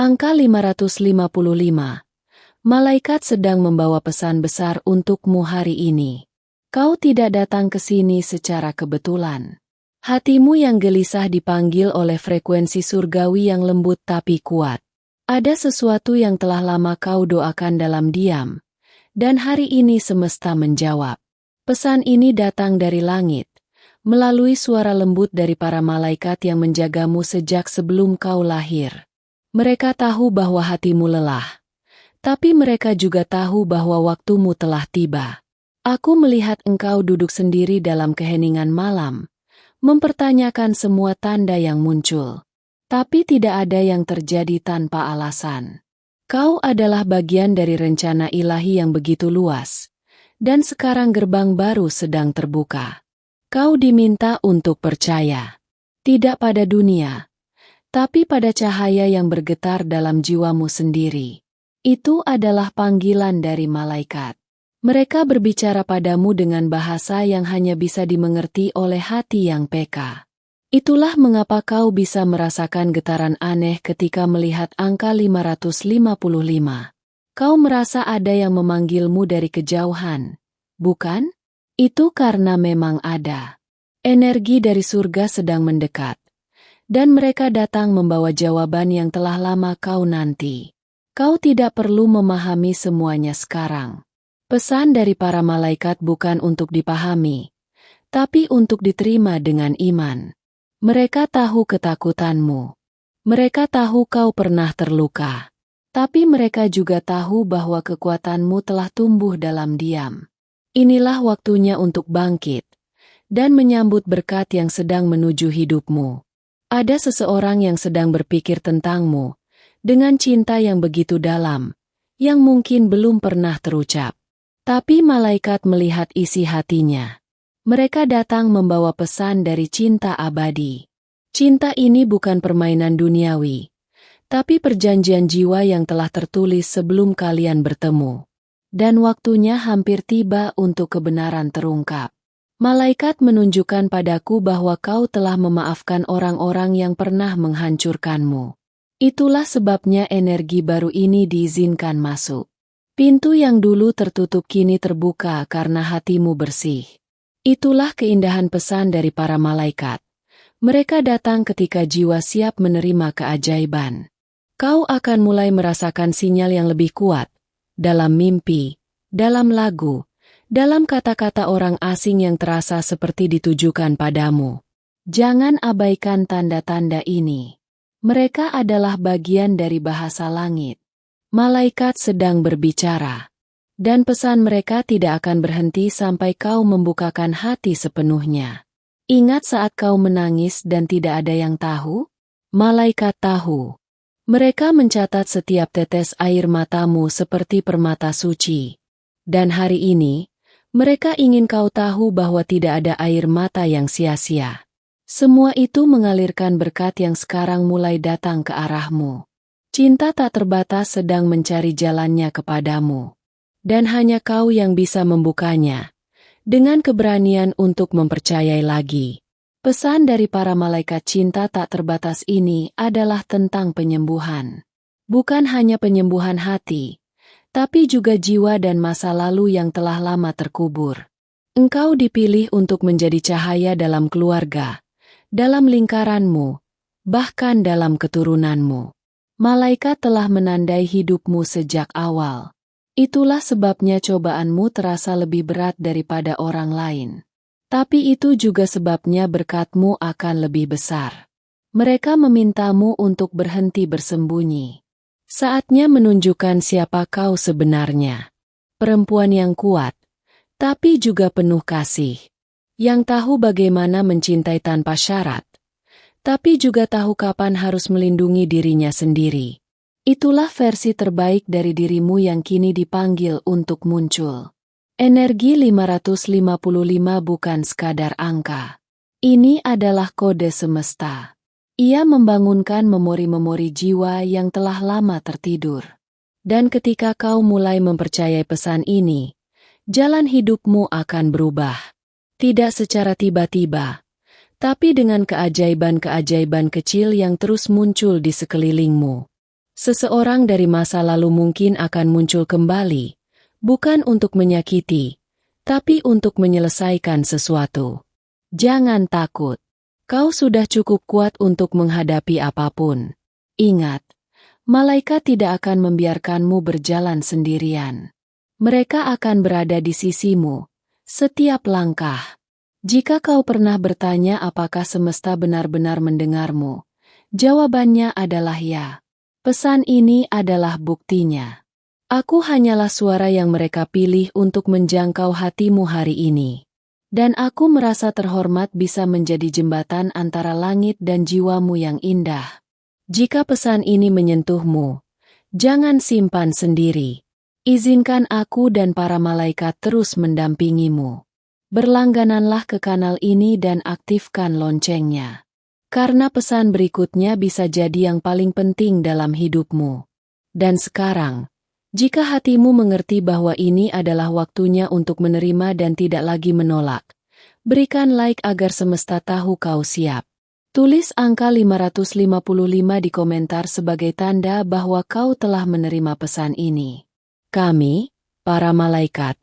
Angka 555. Malaikat sedang membawa pesan besar untukmu hari ini. Kau tidak datang ke sini secara kebetulan. Hatimu yang gelisah dipanggil oleh frekuensi surgawi yang lembut tapi kuat. Ada sesuatu yang telah lama kau doakan dalam diam, dan hari ini semesta menjawab. Pesan ini datang dari langit, melalui suara lembut dari para malaikat yang menjagamu sejak sebelum kau lahir. Mereka tahu bahwa hatimu lelah, tapi mereka juga tahu bahwa waktumu telah tiba. Aku melihat engkau duduk sendiri dalam keheningan malam, mempertanyakan semua tanda yang muncul. Tapi tidak ada yang terjadi tanpa alasan. Kau adalah bagian dari rencana ilahi yang begitu luas, dan sekarang gerbang baru sedang terbuka. Kau diminta untuk percaya, tidak pada dunia, tapi pada cahaya yang bergetar dalam jiwamu sendiri. Itu adalah panggilan dari malaikat. Mereka berbicara padamu dengan bahasa yang hanya bisa dimengerti oleh hati yang peka. Itulah mengapa kau bisa merasakan getaran aneh ketika melihat angka 555. Kau merasa ada yang memanggilmu dari kejauhan, bukan? Itu karena memang ada. Energi dari surga sedang mendekat, dan mereka datang membawa jawaban yang telah lama kau nanti. Kau tidak perlu memahami semuanya sekarang. Pesan dari para malaikat bukan untuk dipahami, tapi untuk diterima dengan iman. Mereka tahu ketakutanmu. Mereka tahu kau pernah terluka. Tapi mereka juga tahu bahwa kekuatanmu telah tumbuh dalam diam. Inilah waktunya untuk bangkit dan menyambut berkat yang sedang menuju hidupmu. Ada seseorang yang sedang berpikir tentangmu dengan cinta yang begitu dalam, yang mungkin belum pernah terucap. Tapi malaikat melihat isi hatinya. Mereka datang membawa pesan dari cinta abadi. Cinta ini bukan permainan duniawi, tapi perjanjian jiwa yang telah tertulis sebelum kalian bertemu. Dan waktunya hampir tiba untuk kebenaran terungkap. Malaikat menunjukkan padaku bahwa kau telah memaafkan orang-orang yang pernah menghancurkanmu. Itulah sebabnya energi baru ini diizinkan masuk. Pintu yang dulu tertutup kini terbuka karena hatimu bersih. Itulah keindahan pesan dari para malaikat. Mereka datang ketika jiwa siap menerima keajaiban. Kau akan mulai merasakan sinyal yang lebih kuat, dalam mimpi, dalam lagu, dalam kata-kata orang asing yang terasa seperti ditujukan padamu. Jangan abaikan tanda-tanda ini. Mereka adalah bagian dari bahasa langit. Malaikat sedang berbicara, dan pesan mereka tidak akan berhenti sampai kau membukakan hati sepenuhnya. Ingat saat kau menangis dan tidak ada yang tahu? Malaikat tahu. Mereka mencatat setiap tetes air matamu seperti permata suci. Dan hari ini, mereka ingin kau tahu bahwa tidak ada air mata yang sia-sia. Semua itu mengalirkan berkat yang sekarang mulai datang ke arahmu. Cinta tak terbatas sedang mencari jalannya kepadamu. Dan hanya kau yang bisa membukanya, dengan keberanian untuk mempercayai lagi. Pesan dari para malaikat cinta tak terbatas ini adalah tentang penyembuhan. Bukan hanya penyembuhan hati, tapi juga jiwa dan masa lalu yang telah lama terkubur. Engkau dipilih untuk menjadi cahaya dalam keluarga, dalam lingkaranmu, bahkan dalam keturunanmu. Malaikat telah menandai hidupmu sejak awal. Itulah sebabnya cobaanmu terasa lebih berat daripada orang lain. Tapi itu juga sebabnya berkatmu akan lebih besar. Mereka memintamu untuk berhenti bersembunyi. Saatnya menunjukkan siapa kau sebenarnya. Perempuan yang kuat, tapi juga penuh kasih. Yang tahu bagaimana mencintai tanpa syarat, tapi juga tahu kapan harus melindungi dirinya sendiri. Itulah versi terbaik dari dirimu yang kini dipanggil untuk muncul. Energi 555 bukan sekadar angka. Ini adalah kode semesta. Ia membangunkan memori-memori jiwa yang telah lama tertidur. Dan ketika kau mulai mempercayai pesan ini, jalan hidupmu akan berubah. Tidak secara tiba-tiba, tapi dengan keajaiban-keajaiban kecil yang terus muncul di sekelilingmu. Seseorang dari masa lalu mungkin akan muncul kembali, bukan untuk menyakiti, tapi untuk menyelesaikan sesuatu. Jangan takut. Kau sudah cukup kuat untuk menghadapi apapun. Ingat, malaikat tidak akan membiarkanmu berjalan sendirian. Mereka akan berada di sisimu, setiap langkah. Jika kau pernah bertanya apakah semesta benar-benar mendengarmu, jawabannya adalah ya. Pesan ini adalah buktinya. Aku hanyalah suara yang mereka pilih untuk menjangkau hatimu hari ini. Dan aku merasa terhormat bisa menjadi jembatan antara langit dan jiwamu yang indah. Jika pesan ini menyentuhmu, jangan simpan sendiri. Izinkan aku dan para malaikat terus mendampingimu. Berlanggananlah ke kanal ini dan aktifkan loncengnya. Karena pesan berikutnya bisa jadi yang paling penting dalam hidupmu. Dan sekarang, jika hatimu mengerti bahwa ini adalah waktunya untuk menerima dan tidak lagi menolak, berikan like agar semesta tahu kau siap. Tulis angka 555 di komentar sebagai tanda bahwa kau telah menerima pesan ini. Kami, para malaikat,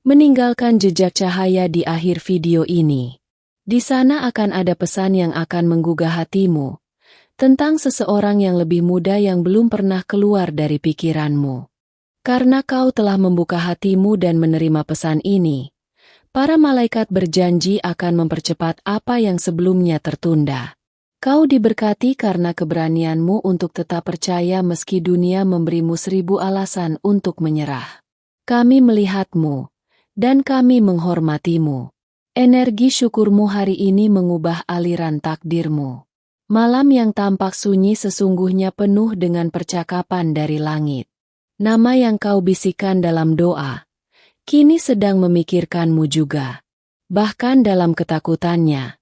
meninggalkan jejak cahaya di akhir video ini. Di sana akan ada pesan yang akan menggugah hatimu, tentang seseorang yang lebih muda yang belum pernah keluar dari pikiranmu. Karena kau telah membuka hatimu dan menerima pesan ini, para malaikat berjanji akan mempercepat apa yang sebelumnya tertunda. Kau diberkati karena keberanianmu untuk tetap percaya meski dunia memberimu 1000 alasan untuk menyerah. Kami melihatmu, dan kami menghormatimu. Energi syukurmu hari ini mengubah aliran takdirmu. Malam yang tampak sunyi sesungguhnya penuh dengan percakapan dari langit. Nama yang kau bisikan dalam doa, kini sedang memikirkanmu juga. Bahkan dalam ketakutannya,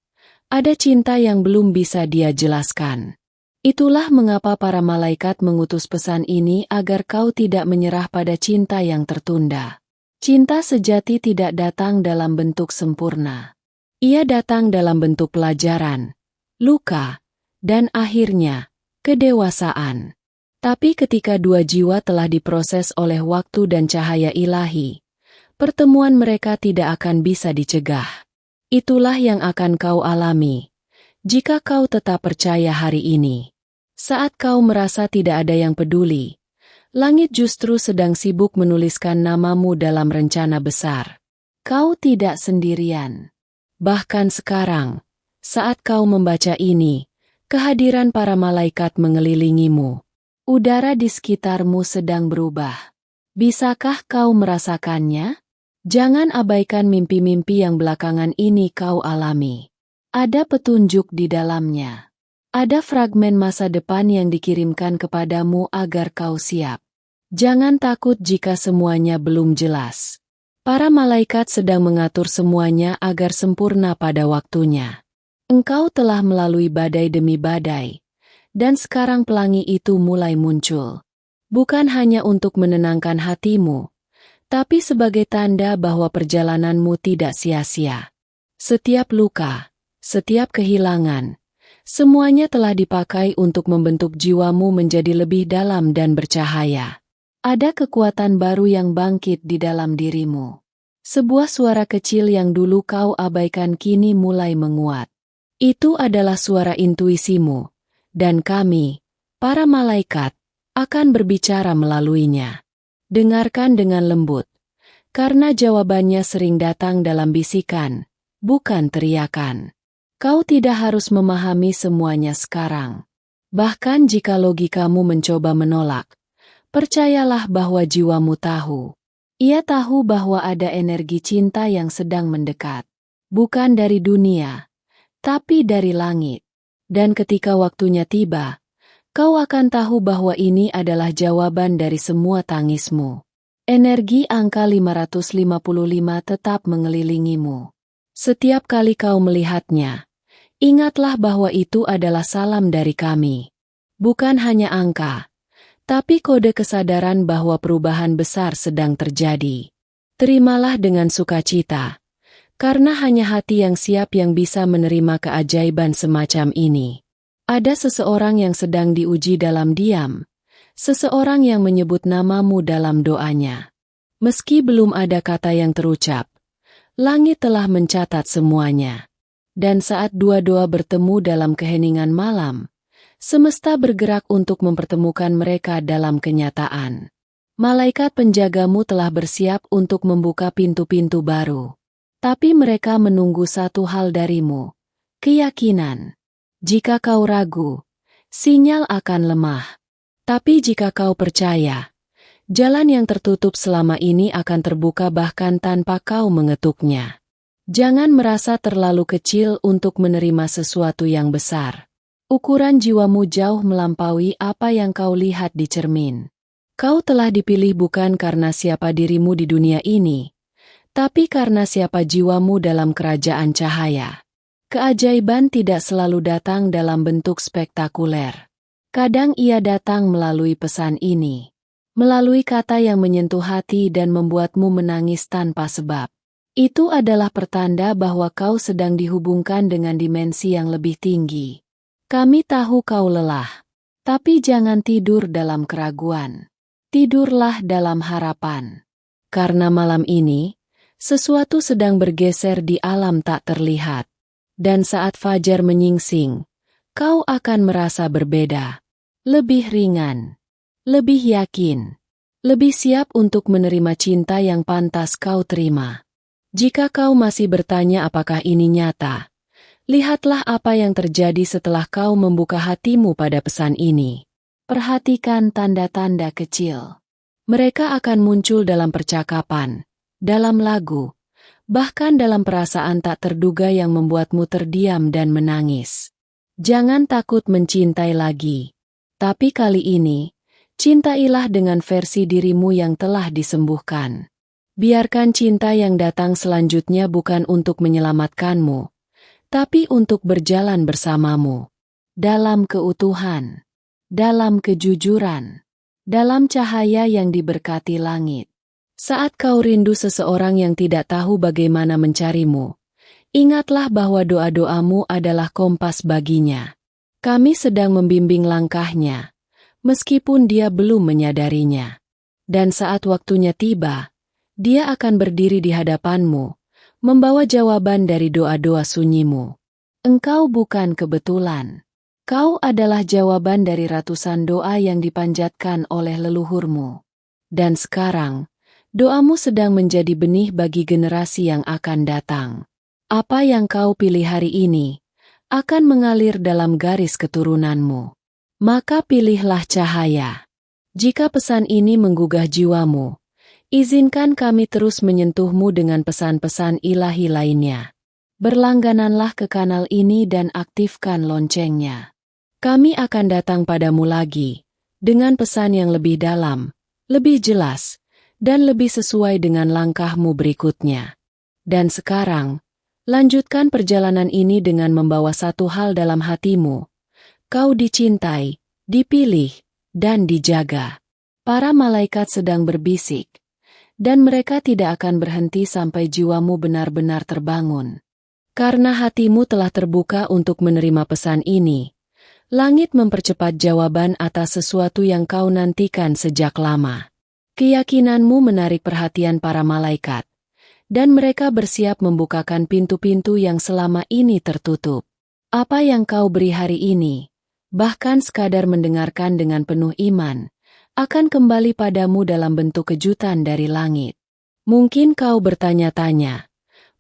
ada cinta yang belum bisa dia jelaskan. Itulah mengapa para malaikat mengutus pesan ini agar kau tidak menyerah pada cinta yang tertunda. Cinta sejati tidak datang dalam bentuk sempurna. Ia datang dalam bentuk pelajaran, luka, dan akhirnya, kedewasaan. Tapi ketika dua jiwa telah diproses oleh waktu dan cahaya ilahi, pertemuan mereka tidak akan bisa dicegah. Itulah yang akan kau alami, jika kau tetap percaya hari ini. Saat kau merasa tidak ada yang peduli, langit justru sedang sibuk menuliskan namamu dalam rencana besar. Kau tidak sendirian. Bahkan sekarang, saat kau membaca ini, kehadiran para malaikat mengelilingimu. Udara di sekitarmu sedang berubah. Bisakah kau merasakannya? Jangan abaikan mimpi-mimpi yang belakangan ini kau alami. Ada petunjuk di dalamnya. Ada fragmen masa depan yang dikirimkan kepadamu agar kau siap. Jangan takut jika semuanya belum jelas. Para malaikat sedang mengatur semuanya agar sempurna pada waktunya. Engkau telah melalui badai demi badai. Dan sekarang pelangi itu mulai muncul. Bukan hanya untuk menenangkan hatimu, tapi sebagai tanda bahwa perjalananmu tidak sia-sia. Setiap luka, setiap kehilangan, semuanya telah dipakai untuk membentuk jiwamu menjadi lebih dalam dan bercahaya. Ada kekuatan baru yang bangkit di dalam dirimu. Sebuah suara kecil yang dulu kau abaikan kini mulai menguat. Itu adalah suara intuisimu. Dan kami, para malaikat, akan berbicara melaluinya. Dengarkan dengan lembut, karena jawabannya sering datang dalam bisikan, bukan teriakan. Kau tidak harus memahami semuanya sekarang. Bahkan jika logikamu mencoba menolak, percayalah bahwa jiwamu tahu. Ia tahu bahwa ada energi cinta yang sedang mendekat. Bukan dari dunia, tapi dari langit. Dan ketika waktunya tiba, kau akan tahu bahwa ini adalah jawaban dari semua tangismu. Energi angka 555 tetap mengelilingimu. Setiap kali kau melihatnya, ingatlah bahwa itu adalah salam dari kami. Bukan hanya angka, tapi kode kesadaran bahwa perubahan besar sedang terjadi. Terimalah dengan sukacita. Karena hanya hati yang siap yang bisa menerima keajaiban semacam ini. Ada seseorang yang sedang diuji dalam diam, Seseorang yang menyebut namamu dalam doanya. Meski belum ada kata yang terucap, langit telah mencatat semuanya. Dan saat dua doa bertemu dalam keheningan malam, semesta bergerak untuk mempertemukan mereka dalam kenyataan. Malaikat penjagamu telah bersiap untuk membuka pintu-pintu baru. Tapi mereka menunggu satu hal darimu, keyakinan. Jika kau ragu, sinyal akan lemah. Tapi jika kau percaya, jalan yang tertutup selama ini akan terbuka bahkan tanpa kau mengetuknya. Jangan merasa terlalu kecil untuk menerima sesuatu yang besar. Ukuran jiwamu jauh melampaui apa yang kau lihat di cermin. Kau telah dipilih bukan karena siapa dirimu di dunia ini, tapi karena siapa jiwamu dalam kerajaan cahaya. Keajaiban tidak selalu datang dalam bentuk spektakuler. Kadang ia datang melalui pesan ini. Melalui kata yang menyentuh hati dan membuatmu menangis tanpa sebab. Itu adalah pertanda bahwa kau sedang dihubungkan dengan dimensi yang lebih tinggi. Kami tahu kau lelah. Tapi jangan tidur dalam keraguan. Tidurlah dalam harapan. Karena malam ini, sesuatu sedang bergeser di alam tak terlihat. Dan saat fajar menyingsing, kau akan merasa berbeda. Lebih ringan. Lebih yakin. Lebih siap untuk menerima cinta yang pantas kau terima. Jika kau masih bertanya apakah ini nyata, lihatlah apa yang terjadi setelah kau membuka hatimu pada pesan ini. Perhatikan tanda-tanda kecil. Mereka akan muncul dalam percakapan, dalam lagu, bahkan dalam perasaan tak terduga yang membuatmu terdiam dan menangis. Jangan takut mencintai lagi. Tapi kali ini, cintailah dengan versi dirimu yang telah disembuhkan. Biarkan cinta yang datang selanjutnya bukan untuk menyelamatkanmu, tapi untuk berjalan bersamamu. Dalam keutuhan, dalam kejujuran, dalam cahaya yang diberkati langit. Saat kau rindu seseorang yang tidak tahu bagaimana mencarimu, ingatlah bahwa doa-doamu adalah kompas baginya. Kami sedang membimbing langkahnya, meskipun dia belum menyadarinya. Dan saat waktunya tiba, dia akan berdiri di hadapanmu, membawa jawaban dari doa-doa sunyimu. Engkau bukan kebetulan. Kau adalah jawaban dari ratusan doa yang dipanjatkan oleh leluhurmu. Dan sekarang, doamu sedang menjadi benih bagi generasi yang akan datang. Apa yang kau pilih hari ini akan mengalir dalam garis keturunanmu. Maka pilihlah cahaya. Jika pesan ini menggugah jiwamu, izinkan kami terus menyentuhmu dengan pesan-pesan ilahi lainnya. Berlanggananlah ke kanal ini dan aktifkan loncengnya. Kami akan datang padamu lagi, dengan pesan yang lebih dalam, lebih jelas, dan lebih sesuai dengan langkahmu berikutnya. Dan sekarang, lanjutkan perjalanan ini dengan membawa satu hal dalam hatimu. Kau dicintai, dipilih, dan dijaga. Para malaikat sedang berbisik, dan mereka tidak akan berhenti sampai jiwamu benar-benar terbangun. Karena hatimu telah terbuka untuk menerima pesan ini, langit mempercepat jawaban atas sesuatu yang kau nantikan sejak lama. Keyakinanmu menarik perhatian para malaikat, dan mereka bersiap membukakan pintu-pintu yang selama ini tertutup. Apa yang kau beri hari ini, bahkan sekadar mendengarkan dengan penuh iman, akan kembali padamu dalam bentuk kejutan dari langit. Mungkin kau bertanya-tanya,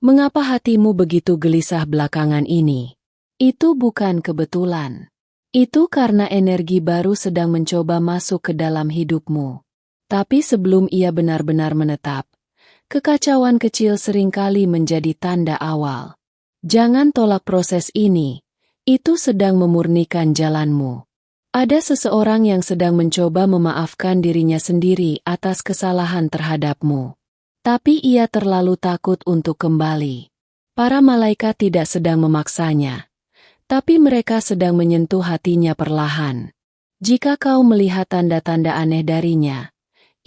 mengapa hatimu begitu gelisah belakangan ini? Itu bukan kebetulan. Itu karena energi baru sedang mencoba masuk ke dalam hidupmu. Tapi sebelum ia benar-benar menetap, kekacauan kecil seringkali menjadi tanda awal. Jangan tolak proses ini, itu sedang memurnikan jalanmu. Ada seseorang yang sedang mencoba memaafkan dirinya sendiri atas kesalahan terhadapmu. Tapi ia terlalu takut untuk kembali. Para malaikat tidak sedang memaksanya, tapi mereka sedang menyentuh hatinya perlahan. Jika kau melihat tanda-tanda aneh darinya,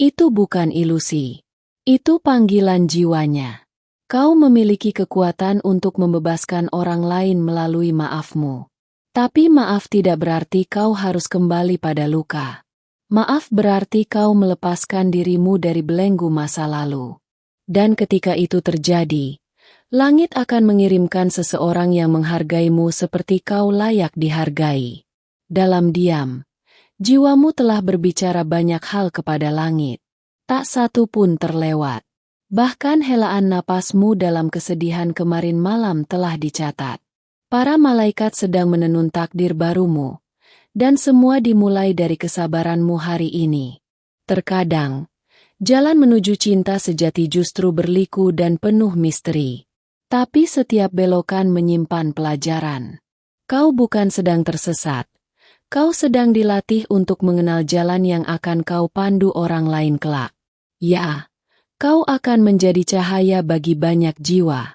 itu bukan ilusi. Itu panggilan jiwanya. Kau memiliki kekuatan untuk membebaskan orang lain melalui maafmu. Tapi maaf tidak berarti kau harus kembali pada luka. Maaf berarti kau melepaskan dirimu dari belenggu masa lalu. Dan ketika itu terjadi, langit akan mengirimkan seseorang yang menghargaimu seperti kau layak dihargai. Dalam diam, jiwamu telah berbicara banyak hal kepada langit. Tak satu pun terlewat. Bahkan helaan napasmu dalam kesedihan kemarin malam telah dicatat. Para malaikat sedang menenun takdir barumu. Dan semua dimulai dari kesabaranmu hari ini. Terkadang, jalan menuju cinta sejati justru berliku dan penuh misteri. Tapi setiap belokan menyimpan pelajaran. Kau bukan sedang tersesat. Kau sedang dilatih untuk mengenal jalan yang akan kau pandu orang lain kelak. Ya, kau akan menjadi cahaya bagi banyak jiwa.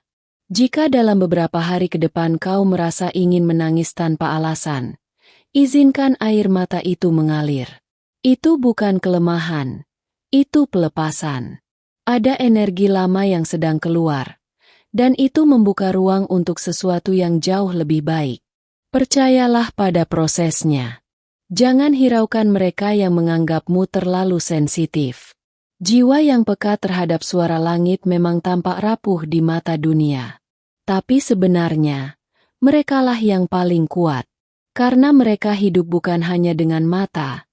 Jika dalam beberapa hari ke depan kau merasa ingin menangis tanpa alasan, izinkan air mata itu mengalir. Itu bukan kelemahan, itu pelepasan. Ada energi lama yang sedang keluar, dan itu membuka ruang untuk sesuatu yang jauh lebih baik. Percayalah pada prosesnya. Jangan hiraukan mereka yang menganggapmu terlalu sensitif. Jiwa yang peka terhadap suara langit memang tampak rapuh di mata dunia. Tapi sebenarnya, merekalah yang paling kuat. Karena mereka hidup bukan hanya dengan mata,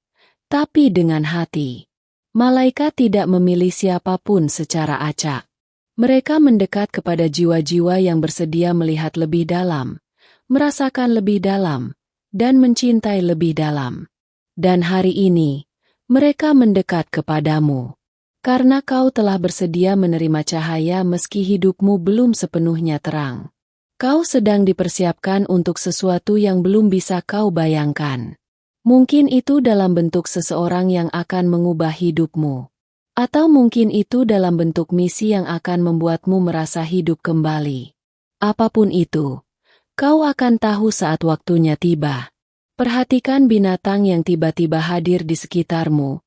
tapi dengan hati. Malaikat tidak memilih siapapun secara acak. Mereka mendekat kepada jiwa-jiwa yang bersedia melihat lebih dalam, merasakan lebih dalam, dan mencintai lebih dalam. Dan hari ini, mereka mendekat kepadamu. Karena kau telah bersedia menerima cahaya meski hidupmu belum sepenuhnya terang. Kau sedang dipersiapkan untuk sesuatu yang belum bisa kau bayangkan. Mungkin itu dalam bentuk seseorang yang akan mengubah hidupmu. Atau mungkin itu dalam bentuk misi yang akan membuatmu merasa hidup kembali. Apapun itu, kau akan tahu saat waktunya tiba. Perhatikan binatang yang tiba-tiba hadir di sekitarmu.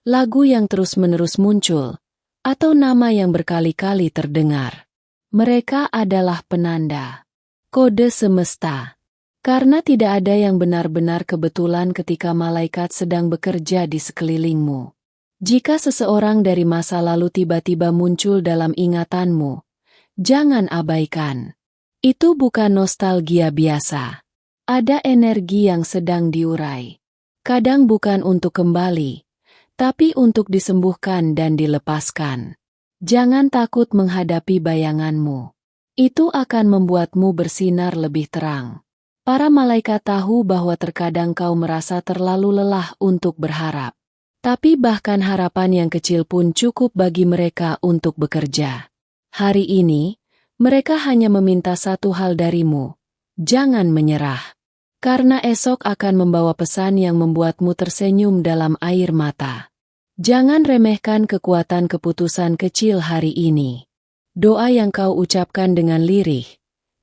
Lagu yang terus-menerus muncul, atau nama yang berkali-kali terdengar. Mereka adalah penanda. Kode semesta. Karena tidak ada yang benar-benar kebetulan ketika malaikat sedang bekerja di sekelilingmu. Jika seseorang dari masa lalu tiba-tiba muncul dalam ingatanmu, jangan abaikan. Itu bukan nostalgia biasa. Ada energi yang sedang diurai. Kadang bukan untuk kembali, tapi untuk disembuhkan dan dilepaskan. Jangan takut menghadapi bayanganmu. Itu akan membuatmu bersinar lebih terang. Para malaikat tahu bahwa terkadang kau merasa terlalu lelah untuk berharap. Tapi bahkan harapan yang kecil pun cukup bagi mereka untuk bekerja. Hari ini, mereka hanya meminta satu hal darimu. Jangan menyerah. Karena esok akan membawa pesan yang membuatmu tersenyum dalam air mata. Jangan remehkan kekuatan keputusan kecil hari ini. Doa yang kau ucapkan dengan lirih,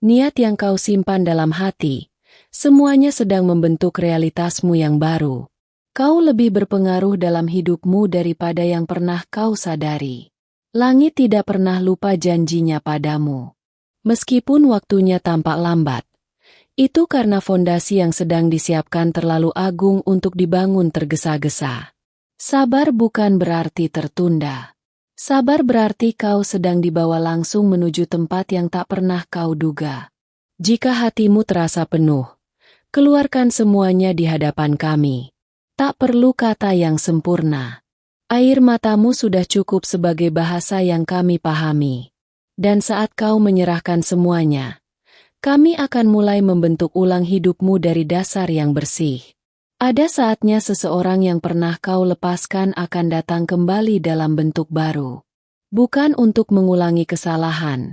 niat yang kau simpan dalam hati, semuanya sedang membentuk realitasmu yang baru. Kau lebih berpengaruh dalam hidupmu daripada yang pernah kau sadari. Langit tidak pernah lupa janjinya padamu. Meskipun waktunya tampak lambat, itu karena fondasi yang sedang disiapkan terlalu agung untuk dibangun tergesa-gesa. Sabar bukan berarti tertunda. Sabar berarti kau sedang dibawa langsung menuju tempat yang tak pernah kau duga. Jika hatimu terasa penuh, keluarkan semuanya di hadapan kami. Tak perlu kata yang sempurna. Air matamu sudah cukup sebagai bahasa yang kami pahami. Dan saat kau menyerahkan semuanya, kami akan mulai membentuk ulang hidupmu dari dasar yang bersih. Ada saatnya seseorang yang pernah kau lepaskan akan datang kembali dalam bentuk baru. Bukan untuk mengulangi kesalahan,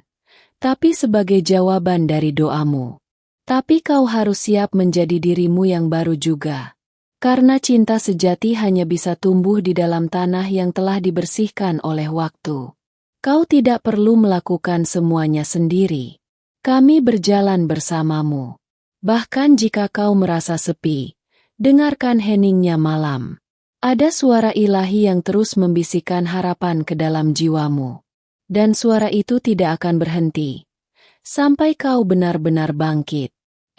tapi sebagai jawaban dari doamu. Tapi kau harus siap menjadi dirimu yang baru juga. Karena cinta sejati hanya bisa tumbuh di dalam tanah yang telah dibersihkan oleh waktu. Kau tidak perlu melakukan semuanya sendiri. Kami berjalan bersamamu. Bahkan jika kau merasa sepi, dengarkan heningnya malam. Ada suara ilahi yang terus membisikkan harapan ke dalam jiwamu. Dan suara itu tidak akan berhenti. Sampai kau benar-benar bangkit.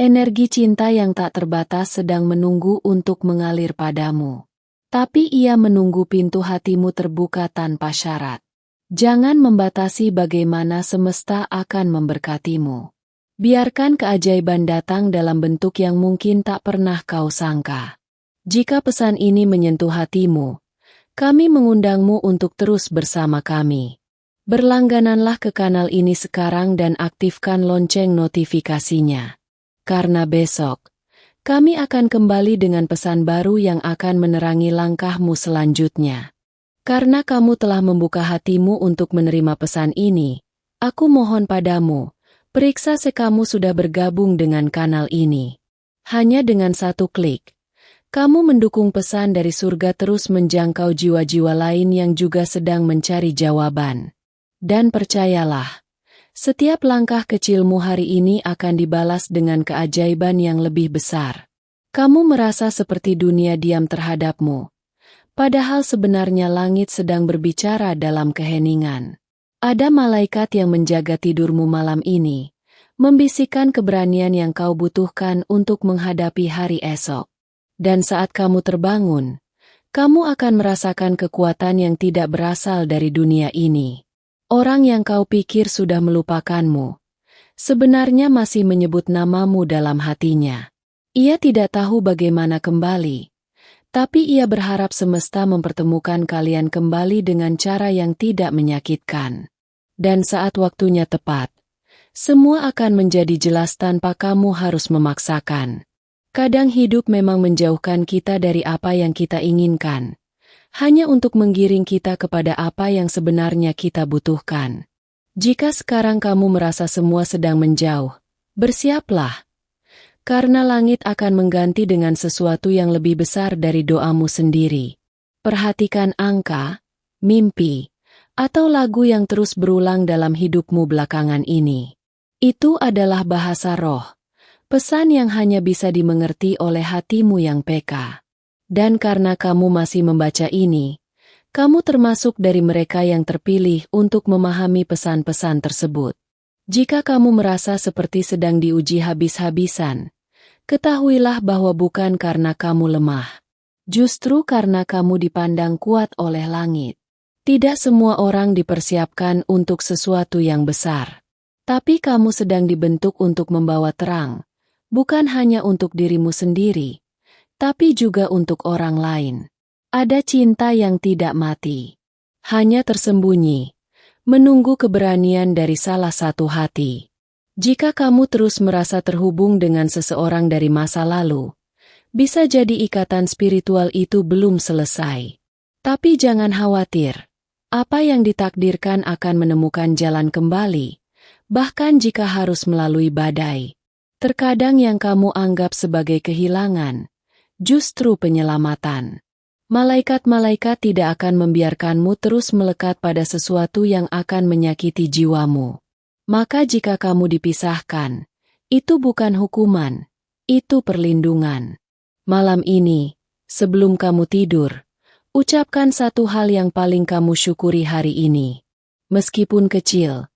Energi cinta yang tak terbatas sedang menunggu untuk mengalir padamu. Tapi ia menunggu pintu hatimu terbuka tanpa syarat. Jangan membatasi bagaimana semesta akan memberkatimu. Biarkan keajaiban datang dalam bentuk yang mungkin tak pernah kau sangka. Jika pesan ini menyentuh hatimu, kami mengundangmu untuk terus bersama kami. Berlanggananlah ke kanal ini sekarang dan aktifkan lonceng notifikasinya. Karena besok, kami akan kembali dengan pesan baru yang akan menerangi langkahmu selanjutnya. Karena kamu telah membuka hatimu untuk menerima pesan ini, aku mohon padamu, periksa kamu sudah bergabung dengan kanal ini. Hanya dengan satu klik, kamu mendukung pesan dari surga terus menjangkau jiwa-jiwa lain yang juga sedang mencari jawaban. Dan percayalah, setiap langkah kecilmu hari ini akan dibalas dengan keajaiban yang lebih besar. Kamu merasa seperti dunia diam terhadapmu, padahal sebenarnya langit sedang berbicara dalam keheningan. Ada malaikat yang menjaga tidurmu malam ini, membisikkan keberanian yang kau butuhkan untuk menghadapi hari esok. Dan saat kamu terbangun, kamu akan merasakan kekuatan yang tidak berasal dari dunia ini. Orang yang kau pikir sudah melupakanmu, sebenarnya masih menyebut namamu dalam hatinya. Ia tidak tahu bagaimana kembali, tapi ia berharap semesta mempertemukan kalian kembali dengan cara yang tidak menyakitkan. Dan saat waktunya tepat, semua akan menjadi jelas tanpa kamu harus memaksakan. Kadang hidup memang menjauhkan kita dari apa yang kita inginkan, hanya untuk menggiring kita kepada apa yang sebenarnya kita butuhkan. Jika sekarang kamu merasa semua sedang menjauh, bersiaplah. Karena langit akan mengganti dengan sesuatu yang lebih besar dari doamu sendiri. Perhatikan angka, mimpi, atau lagu yang terus berulang dalam hidupmu belakangan ini. Itu adalah bahasa roh, pesan yang hanya bisa dimengerti oleh hatimu yang peka. Dan karena kamu masih membaca ini, kamu termasuk dari mereka yang terpilih untuk memahami pesan-pesan tersebut. Jika kamu merasa seperti sedang diuji habis-habisan, ketahuilah bahwa bukan karena kamu lemah. Justru karena kamu dipandang kuat oleh langit. Tidak semua orang dipersiapkan untuk sesuatu yang besar. Tapi kamu sedang dibentuk untuk membawa terang, bukan hanya untuk dirimu sendiri, tapi juga untuk orang lain. Ada cinta yang tidak mati, hanya tersembunyi, menunggu keberanian dari salah satu hati. Jika kamu terus merasa terhubung dengan seseorang dari masa lalu, bisa jadi ikatan spiritual itu belum selesai. Tapi jangan khawatir, apa yang ditakdirkan akan menemukan jalan kembali, bahkan jika harus melalui badai. Terkadang yang kamu anggap sebagai kehilangan, justru penyelamatan. Malaikat-malaikat tidak akan membiarkanmu terus melekat pada sesuatu yang akan menyakiti jiwamu. Maka jika kamu dipisahkan, itu bukan hukuman, itu perlindungan. Malam ini, sebelum kamu tidur, ucapkan satu hal yang paling kamu syukuri hari ini. Meskipun kecil,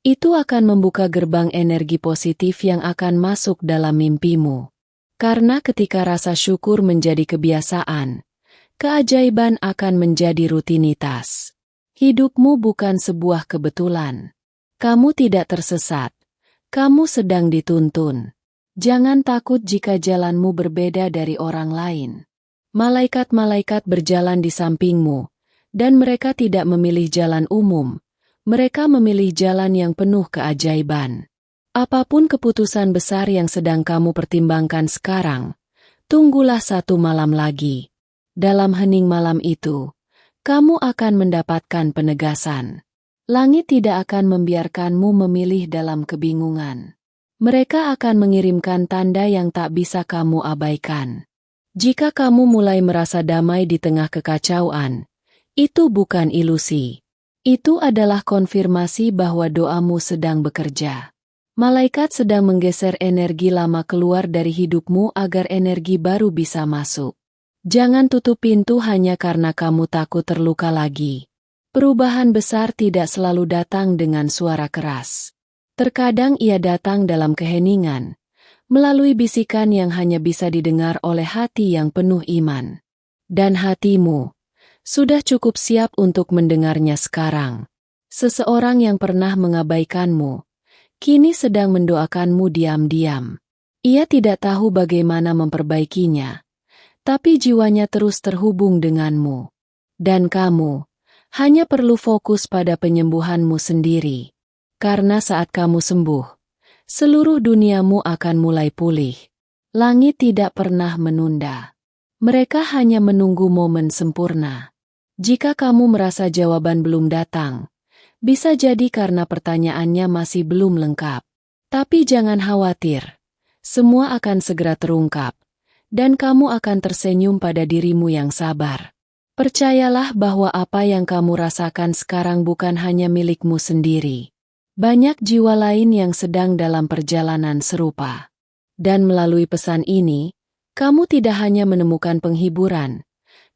itu akan membuka gerbang energi positif yang akan masuk dalam mimpimu. Karena ketika rasa syukur menjadi kebiasaan, keajaiban akan menjadi rutinitas. Hidupmu bukan sebuah kebetulan. Kamu tidak tersesat. Kamu sedang dituntun. Jangan takut jika jalanmu berbeda dari orang lain. Malaikat-malaikat berjalan di sampingmu, dan mereka tidak memilih jalan umum. Mereka memilih jalan yang penuh keajaiban. Apapun keputusan besar yang sedang kamu pertimbangkan sekarang, tunggulah satu malam lagi. Dalam hening malam itu, kamu akan mendapatkan penegasan. Langit tidak akan membiarkanmu memilih dalam kebingungan. Mereka akan mengirimkan tanda yang tak bisa kamu abaikan. Jika kamu mulai merasa damai di tengah kekacauan, itu bukan ilusi. Itu adalah konfirmasi bahwa doamu sedang bekerja. Malaikat sedang menggeser energi lama keluar dari hidupmu agar energi baru bisa masuk. Jangan tutup pintu hanya karena kamu takut terluka lagi. Perubahan besar tidak selalu datang dengan suara keras. Terkadang ia datang dalam keheningan, melalui bisikan yang hanya bisa didengar oleh hati yang penuh iman. Dan hatimu sudah cukup siap untuk mendengarnya sekarang. Seseorang yang pernah mengabaikanmu, kini sedang mendoakanmu diam-diam. Ia tidak tahu bagaimana memperbaikinya, tapi jiwanya terus terhubung denganmu. Dan kamu hanya perlu fokus pada penyembuhanmu sendiri. Karena saat kamu sembuh, seluruh duniamu akan mulai pulih. Langit tidak pernah menunda. Mereka hanya menunggu momen sempurna. Jika kamu merasa jawaban belum datang, bisa jadi karena pertanyaannya masih belum lengkap. Tapi jangan khawatir, semua akan segera terungkap, dan kamu akan tersenyum pada dirimu yang sabar. Percayalah bahwa apa yang kamu rasakan sekarang bukan hanya milikmu sendiri. Banyak jiwa lain yang sedang dalam perjalanan serupa. Dan melalui pesan ini, kamu tidak hanya menemukan penghiburan,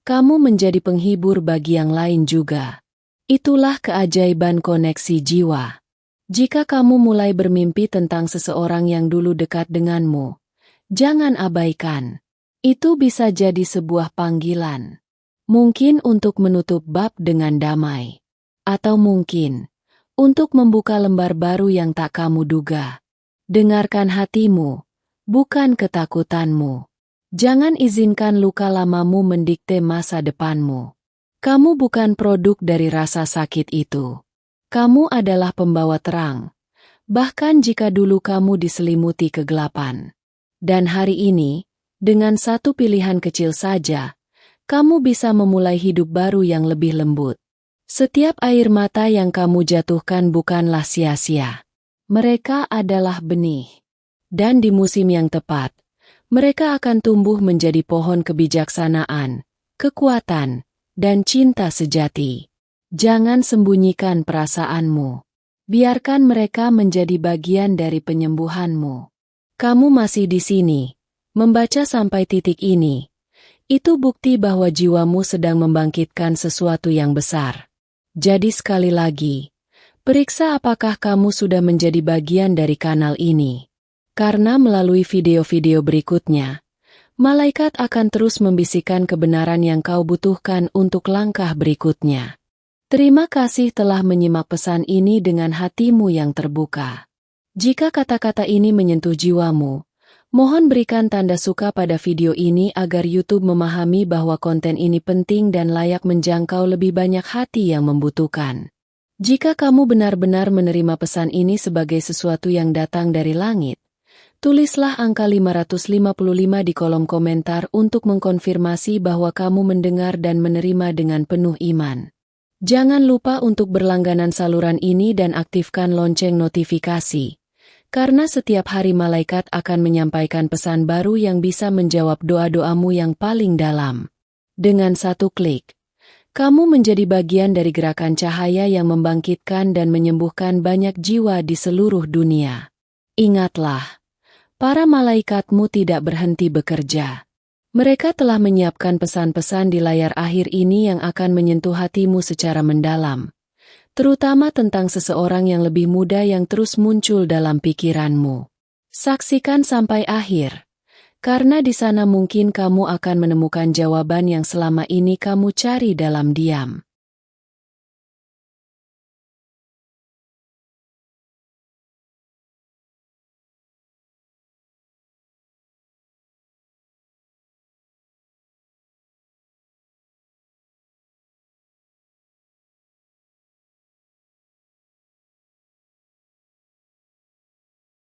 kamu menjadi penghibur bagi yang lain juga. Itulah keajaiban koneksi jiwa. Jika kamu mulai bermimpi tentang seseorang yang dulu dekat denganmu, jangan abaikan. Itu bisa jadi sebuah panggilan. Mungkin untuk menutup bab dengan damai. Atau mungkin untuk membuka lembar baru yang tak kamu duga. Dengarkan hatimu, bukan ketakutanmu. Jangan izinkan luka lamamu mendikte masa depanmu. Kamu bukan produk dari rasa sakit itu. Kamu adalah pembawa terang, bahkan jika dulu kamu diselimuti kegelapan. Dan hari ini, dengan satu pilihan kecil saja, kamu bisa memulai hidup baru yang lebih lembut. Setiap air mata yang kamu jatuhkan bukanlah sia-sia. Mereka adalah benih. Dan di musim yang tepat, mereka akan tumbuh menjadi pohon kebijaksanaan, kekuatan, dan cinta sejati. Jangan sembunyikan perasaanmu. Biarkan mereka menjadi bagian dari penyembuhanmu. Kamu masih di sini, membaca sampai titik ini. Itu bukti bahwa jiwamu sedang membangkitkan sesuatu yang besar. Jadi sekali lagi, periksa apakah kamu sudah menjadi bagian dari kanal ini. Karena melalui video-video berikutnya, malaikat akan terus membisikkan kebenaran yang kau butuhkan untuk langkah berikutnya. Terima kasih telah menyimak pesan ini dengan hatimu yang terbuka. Jika kata-kata ini menyentuh jiwamu, mohon berikan tanda suka pada video ini agar YouTube memahami bahwa konten ini penting dan layak menjangkau lebih banyak hati yang membutuhkan. Jika kamu benar-benar menerima pesan ini sebagai sesuatu yang datang dari langit, tulislah angka 555 di kolom komentar untuk mengkonfirmasi bahwa kamu mendengar dan menerima dengan penuh iman. Jangan lupa untuk berlangganan saluran ini dan aktifkan lonceng notifikasi, karena setiap hari malaikat akan menyampaikan pesan baru yang bisa menjawab doa-doamu yang paling dalam. Dengan satu klik, kamu menjadi bagian dari gerakan cahaya yang membangkitkan dan menyembuhkan banyak jiwa di seluruh dunia. Ingatlah, para malaikatmu tidak berhenti bekerja. Mereka telah menyiapkan pesan-pesan di layar akhir ini yang akan menyentuh hatimu secara mendalam, terutama tentang seseorang yang lebih muda yang terus muncul dalam pikiranmu. Saksikan sampai akhir, karena di sana mungkin kamu akan menemukan jawaban yang selama ini kamu cari dalam diam.